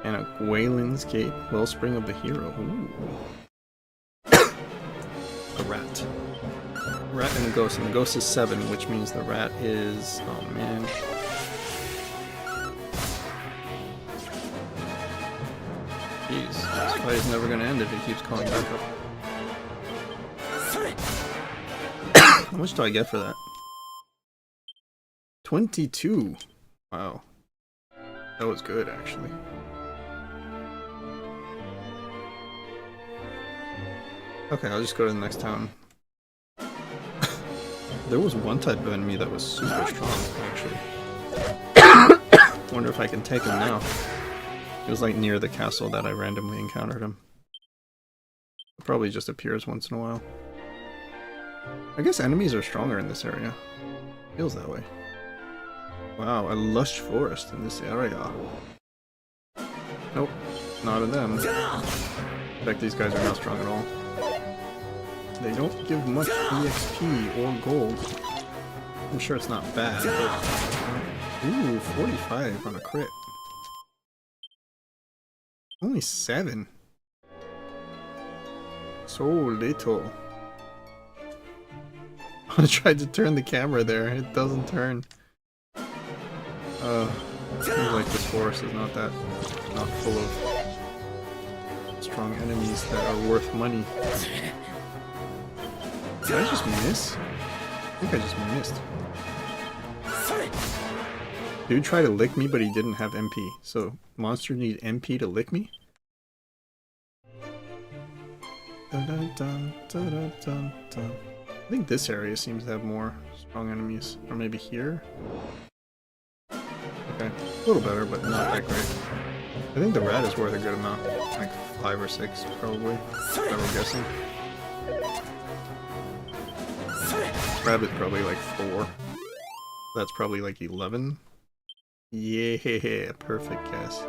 And a Gwaelin's Gate, Wellspring of the Hero. Ooh. A rat. Rat and a ghost, and the ghost is 7, which means the rat is... oh man. Jeez, this fight is never gonna end if he keeps calling back up. How much do I get for that? 22! Wow. That was good, actually. Okay, I'll just go to the next town. There was one type of enemy that was super strong, actually. Wonder if I can take him now. It was like near the castle that I randomly encountered him. It probably just appears once in a while. I guess enemies are stronger in this area. Feels that way. Wow, a lush forest in this area. Nope, not of them. In fact, these guys are not strong at all. They don't give much EXP or gold. I'm sure it's not bad, but... Ooh, 45 on a crit. Only 7. So little. I tried to turn the camera there, it doesn't turn. Seems like this forest is not full of strong enemies that are worth money. Did I just miss? I think I just missed. Dude tried to lick me, but he didn't have MP. So, monsters need MP to lick me? Dun, dun, dun, dun, dun, dun, dun. I think this area seems to have more strong enemies. Or maybe here? Okay, a little better, but not that great. I think the rat is worth a good amount. Like 5 or 6, probably. If I were guessing. Rabbit probably like 4. That's probably like 11. Yeah, perfect guess.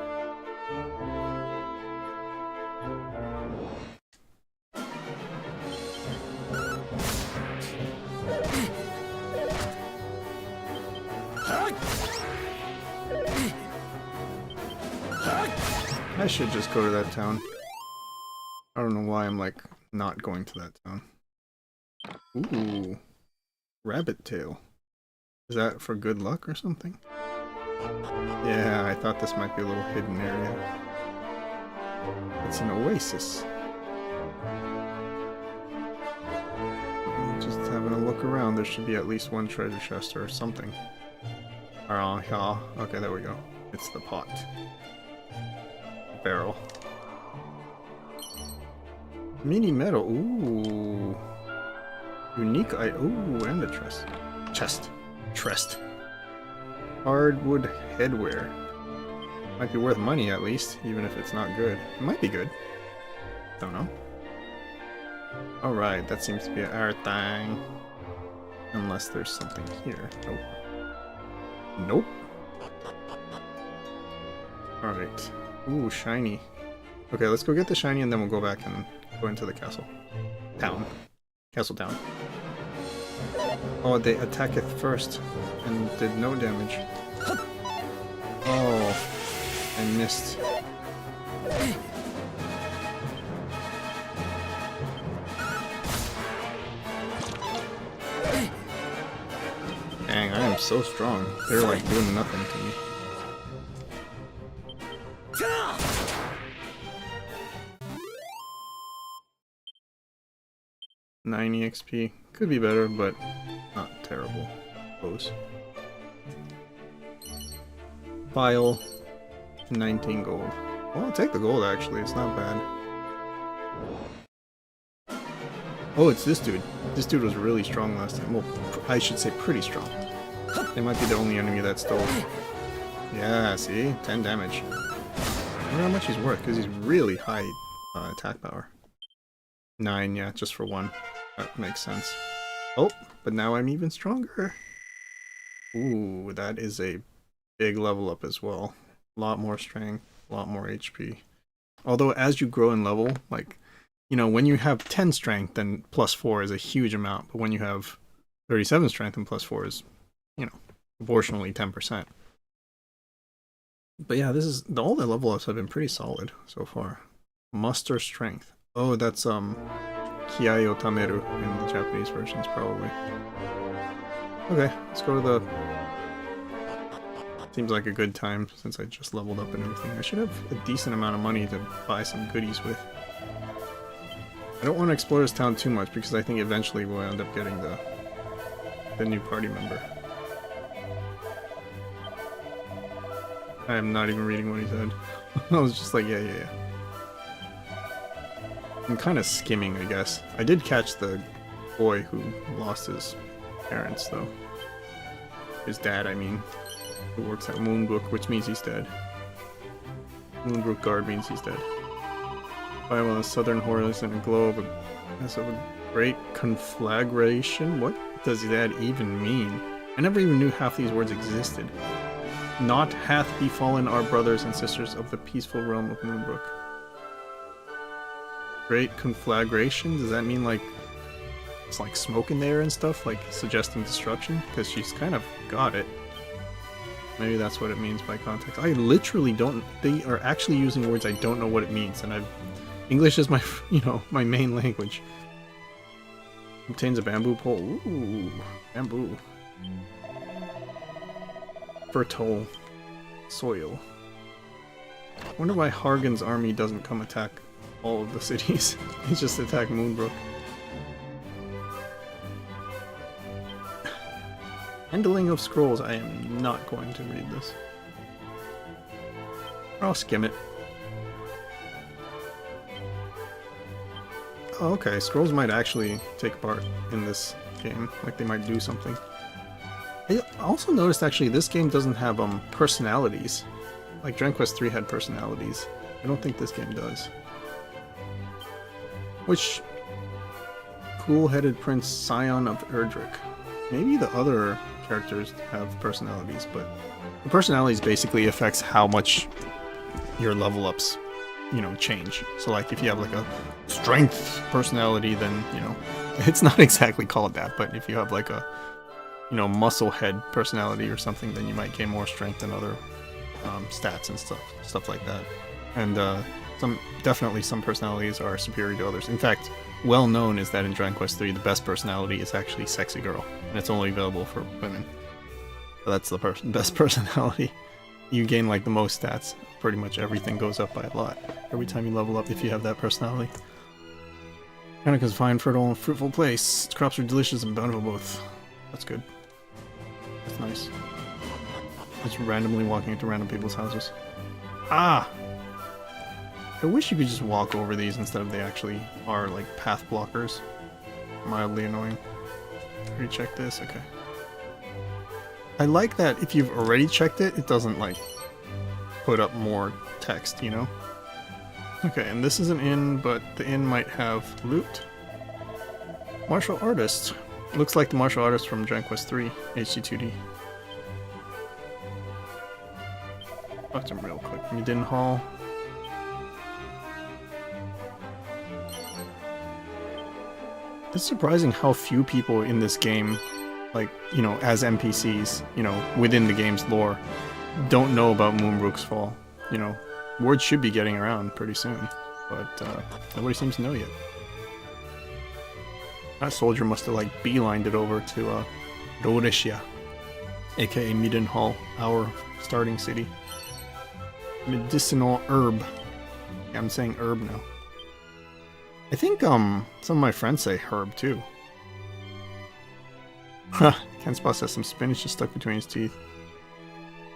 I should just go to that town. I don't know why I'm like not going to that town. Ooh. Rabbit tail. Is that for good luck or something? Yeah, I thought this might be a little hidden area. It's an oasis. Just having a look around, there should be at least one treasure chest or something. Yeah. Okay, there we go. It's the pot. Barrel. Mini metal. Ooh. Unique. Ooh, and a chest. Hardwood headwear. Might be worth money at least, even if it's not good. It might be good. Don't know. Alright, that seems to be our thing. Unless there's something here. Nope. Nope. Alright. Ooh, shiny. Okay, let's go get the shiny and then we'll go back and go into the castle. Castle town. Oh, they attack it first and did no damage. Oh, I missed. Dang, I am so strong. They're like doing nothing to me. 90 XP. Could be better, but not terrible. Close. File. 19 gold. Well, I'll take the gold actually, it's not bad. Oh, it's this dude. This dude was really strong last time. Well, I should say pretty strong. They might be the only enemy that stole. Yeah, see? 10 damage. I wonder how much he's worth, because he's really high attack power. 9, yeah, just for 1. That makes sense. Oh, but now I'm even stronger. Ooh, that is a big level up as well. A lot more strength, a lot more HP. Although as you grow in level, like, you know, when you have 10 strength, then plus 4 is a huge amount. But when you have 37 strength and plus 4 is, you know, proportionally 10%. But yeah, this is all the level ups have been pretty solid so far. Muster strength. Oh, that's Kiai o Tameru in the Japanese versions, probably. Okay, let's go to the... Seems like a good time since I just leveled up and everything. I should have a decent amount of money to buy some goodies with. I don't want to explore this town too much because I think eventually we'll end up getting the new party member. I am not even reading what he said. I was just like, yeah. I'm kind of skimming, I guess. I did catch the boy who lost his parents, though. His dad, I mean. Who works at Moonbrook, which means he's dead. Moonbrook Guard means he's dead. By on the southern horizon, a glow of a great conflagration? What does that even mean? I never even knew half these words existed. Not hath befallen our brothers and sisters of the peaceful realm of Moonbrook. Great conflagration? Does that mean like it's like smoke in there and stuff, like suggesting destruction? Because she's kind of got it. Maybe that's what it means by context. I literally don't. They are actually using words I don't know what it means, and English is my, my main language. Obtains a bamboo pole. Ooh, bamboo. Fertile soil. Wonder why Hargan's army doesn't come attack all of the cities. They just attack Moonbrook. Handling of scrolls. I am not going to read this. I'll skim it. Oh, okay, scrolls might actually take part in this game. Like they might do something. I also noticed actually this game doesn't have personalities. Like Dragon Quest III had personalities. I don't think this game does. Which cool-headed Prince Scion of Erdrick. Maybe the other characters have personalities, but the personalities basically affects how much your level ups, change. So like if you have like a strength personality, then, it's not exactly called that, but if you have like a, muscle head personality or something, then you might gain more strength than other stats and stuff like that. And definitely some personalities are superior to others. In fact, well known is that in Dragon Quest III, the best personality is actually Sexy Girl, and it's only available for women. So that's the best personality. You gain like the most stats. Pretty much everything goes up by a lot every time you level up if you have that personality. Kanika's a fine, fertile, and fruitful place. Its crops are delicious and bountiful both. That's good. That's nice. Just randomly walking into random people's houses. Ah! I wish you could just walk over these instead of they actually are like path blockers. Mildly annoying. Already checked this? Okay. I like that if you've already checked it, it doesn't like put up more text, you know? Okay, and this is an inn, but the inn might have loot. Martial artist. Looks like the martial artist from Dragon Quest III, HD-2D. Talk to him real quick. Midin Hall. It's surprising how few people in this game, like, you know, as NPCs, you know, within the game's lore, don't know about Moonbrook's Fall. You know, word should be getting around pretty soon, but nobody seems to know yet. That soldier must have, like, beelined it over to Rhodesia, aka Midin Hall, our starting city. Medicinal herb. Yeah, I'm saying herb now. I think some of my friends say herb too. Ken's boss has some spinach just stuck between his teeth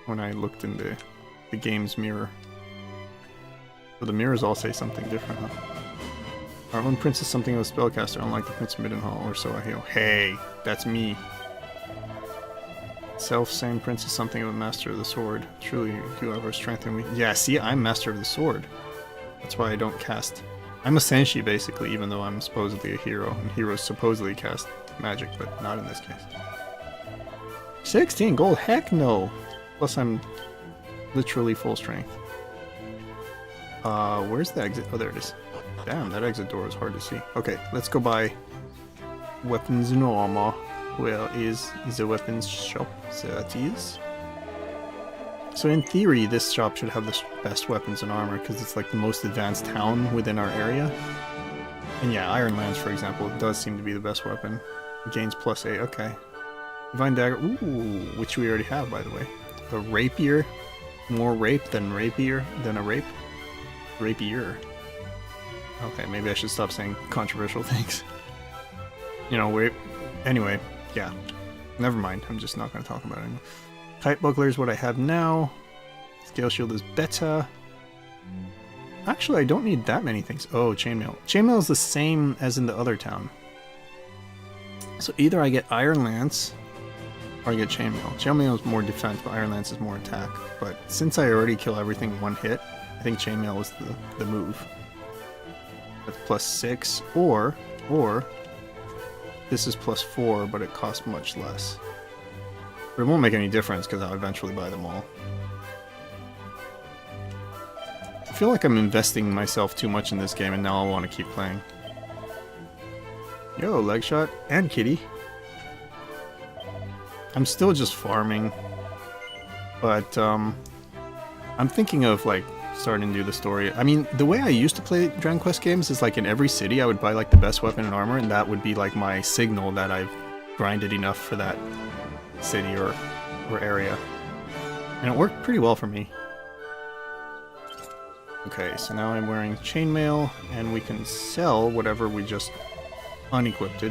when I looked in the game's mirror. So the mirrors all say something different, huh? Our own prince is something of a spellcaster, unlike the Prince of Middenhall, or so I hear. Hey, that's me. Self-same prince is something of a master of the sword. Truly, you have our strength and weakness. Yeah, see, I'm master of the sword. That's why I don't cast. I'm a Senshi, basically, even though I'm supposedly a hero, and heroes supposedly cast magic, but not in this case. 16 gold? Heck no! Plus I'm literally full strength. Where's the exit? Oh, there it is. Damn, that exit door is hard to see. Okay, let's go buy weapons and armor. Where is the weapons shop? There it is. So in theory, this shop should have the best weapons and armor because it's like the most advanced town within our area. And yeah, Iron Lance, for example, does seem to be the best weapon. It gains +8, okay. Divine Dagger, ooh, which we already have, by the way. The Rapier, more rape than rapier than a rape. Rapier. Okay, maybe I should stop saying controversial things. You know, anyway, yeah. Never mind, I'm just not going to talk about it anymore. Kite Buckler is what I have now. Scale Shield is better. Actually, I don't need that many things. Oh, Chainmail. Chainmail is the same as in the other town. So either I get Iron Lance, or I get Chainmail. Chainmail is more defense, but Iron Lance is more attack. But since I already kill everything in one hit, I think Chainmail is the move. That's +6, or this is +4, but it costs much less. But it won't make any difference because I'll eventually buy them all. I feel like I'm investing myself too much in this game and now I want to keep playing. Yo, leg shot and kitty. I'm still just farming, but I'm thinking of like starting to do the story. I mean, the way I used to play Dragon Quest games is like in every city I would buy like the best weapon and armor, and that would be like my signal that I've grinded enough for that city or area. And it worked pretty well for me. Okay, so now I'm wearing chainmail, and we can sell whatever we just unequipped.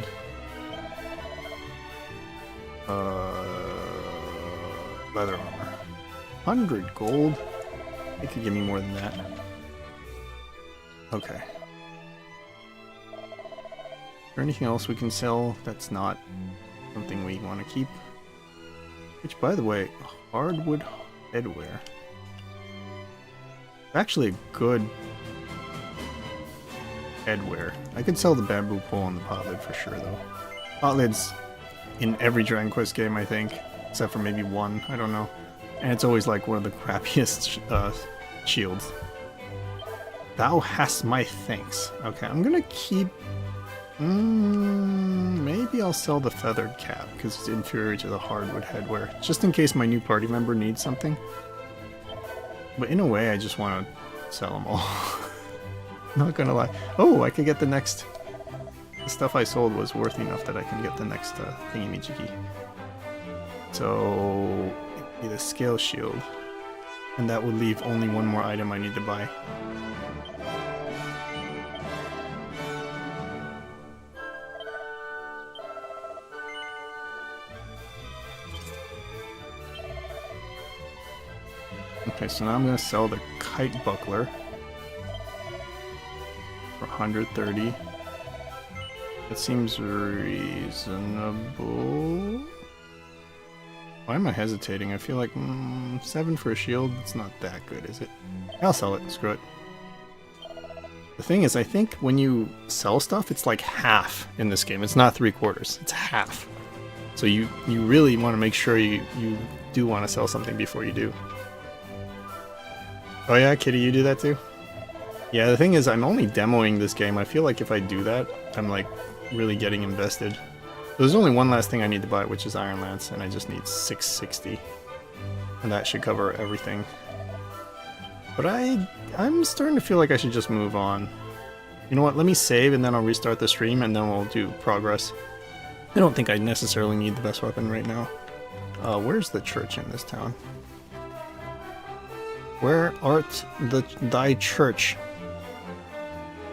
Leather armor. 100 gold? They could give me more than that. Okay. Is there anything else we can sell that's not something we want to keep? Which, by the way, hardwood headwear. Actually a good headwear. I could sell the bamboo pole and the pot lid for sure, though. Pot lid's in every Dragon Quest game, I think, except for maybe one. I don't know. And it's always like one of the crappiest shields. Thou hast my thanks. Okay, I'm gonna keep... maybe I'll sell the feathered cap, because it's inferior to the hardwood headwear, just in case my new party member needs something. But in a way, I just want to sell them all. Not gonna lie. Oh, I could get the next... The stuff I sold was worth enough that I can get the next thingy-majiggy. So... it'd be the scale shield. And that would leave only one more item I need to buy. Okay, so now I'm going to sell the kite buckler for 130. That seems reasonable. Why am I hesitating? I feel like 7 for a shield, it's not that good, is it? I'll sell it, screw it. The thing is, I think when you sell stuff, it's like half in this game. It's not 3/4, it's half. So you really want to make sure you do want to sell something before you do. Oh yeah, Kitty, you do that too? Yeah, the thing is, I'm only demoing this game. I feel like if I do that, I'm like really getting invested. There's only one last thing I need to buy, which is Iron Lance, and I just need 660. And that should cover everything. But I'm starting to feel like I should just move on. You know what, let me save and then I'll restart the stream and then we'll do progress. I don't think I necessarily need the best weapon right now. Where's the church in this town? Where art thy church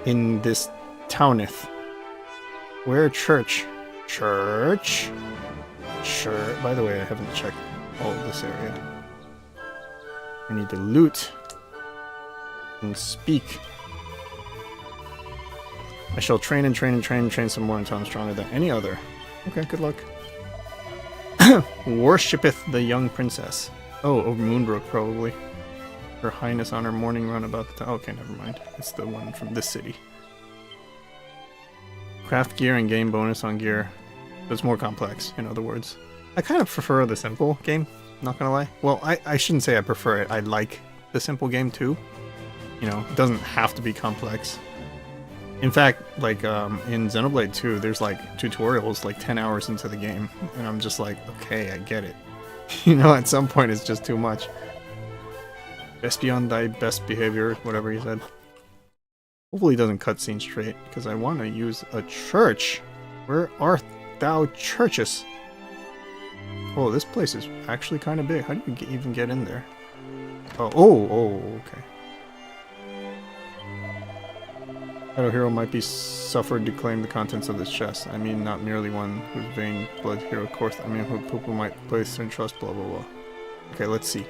in this towneth? Where church? Church? Sure. By the way, I haven't checked all of this area. I need to loot and speak. I shall train and train and train and train some more until I'm stronger than any other. Okay, good luck. Worshippeth the young princess. Oh, over Moonbrook probably. Her Highness on her morning run about the... Okay, never mind. It's the one from this city. Craft gear and game bonus on gear. It's more complex, in other words. I kind of prefer the simple game, not gonna lie. Well, I shouldn't say I prefer it. I like the simple game too. You know, it doesn't have to be complex. In fact, like in Xenoblade 2, there's like tutorials like 10 hours into the game. And I'm just like, okay, I get it. You know, at some point it's just too much. Best beyond thy best behavior, whatever he said. Hopefully he doesn't cutscene straight, because I want to use a church. Where art thou churches? Oh, this place is actually kind of big. How do you even get in there? Oh, okay. Shadow Hero might be suffered to claim the contents of this chest. I mean, not merely one whose vain blood hero course. I mean, who people might place their trust, blah, blah, blah. Okay, let's see.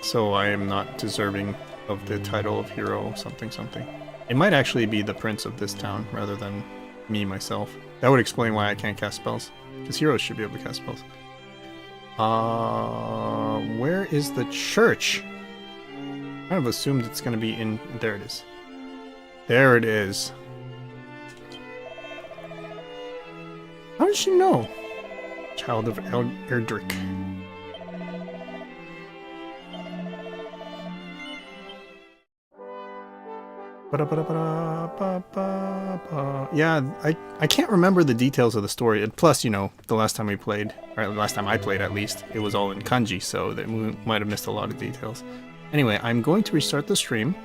So I am not deserving of the title of hero something something. It might actually be the prince of this town rather than me myself. That would explain why I can't cast spells. Because heroes should be able to cast spells. Where is the church? I kind of assumed it's going to be in... There it is. There it is. How did she know? Child of Erdrick. Yeah, I can't remember the details of the story. And plus, you know, the last time we played, or the last time I played at least, it was all in kanji, so that we might have missed a lot of details. Anyway, I'm going to restart the stream,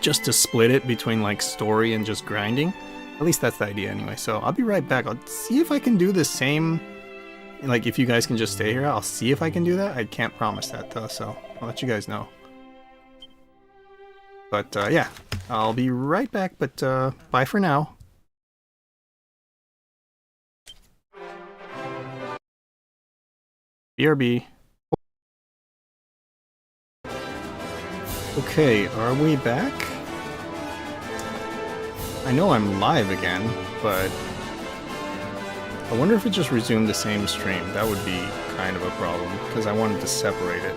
just to split it between, like, story and just grinding. At least that's the idea anyway, so I'll be right back. I'll see if I can do the same, like, if you guys can just stay here, I'll see if I can do that. I can't promise that, though, so I'll let you guys know. But, yeah, I'll be right back, but, bye for now. BRB. Okay, are we back? I know I'm live again, but I wonder if it just resumed the same stream. That would be kind of a problem, because I wanted to separate it.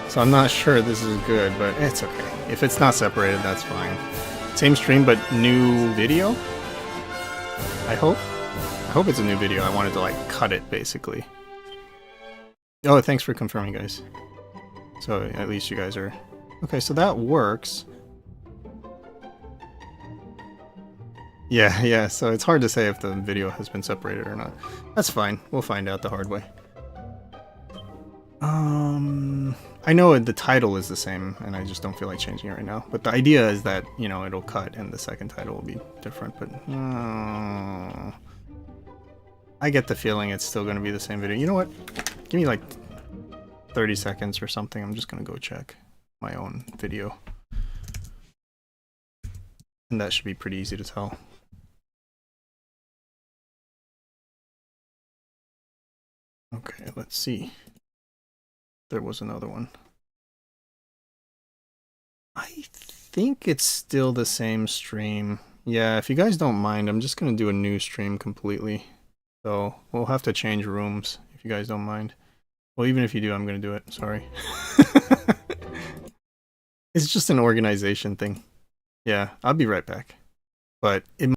So I'm not sure this is good, but it's okay. If it's not separated, that's fine. Same stream, but new video? I hope. I hope it's a new video. I wanted to, like, cut it, basically. Oh, thanks for confirming, guys. So, at least you guys are... Okay, so that works. Yeah, so it's hard to say if the video has been separated or not. That's fine. We'll find out the hard way. I know the title is the same, and I just don't feel like changing it right now. But the idea is that, you know, it'll cut and the second title will be different, but... I get the feeling it's still going to be the same video. You know what? Give me like 30 seconds or something. I'm just going to go check my own video. And that should be pretty easy to tell. Okay, let's see. There was another one. I think it's still the same stream. Yeah, if you guys don't mind, I'm just going to do a new stream completely. So we'll have to change rooms if you guys don't mind. Well, even if you do, I'm going to do it. Sorry. It's just an organization thing. Yeah, I'll be right back. But it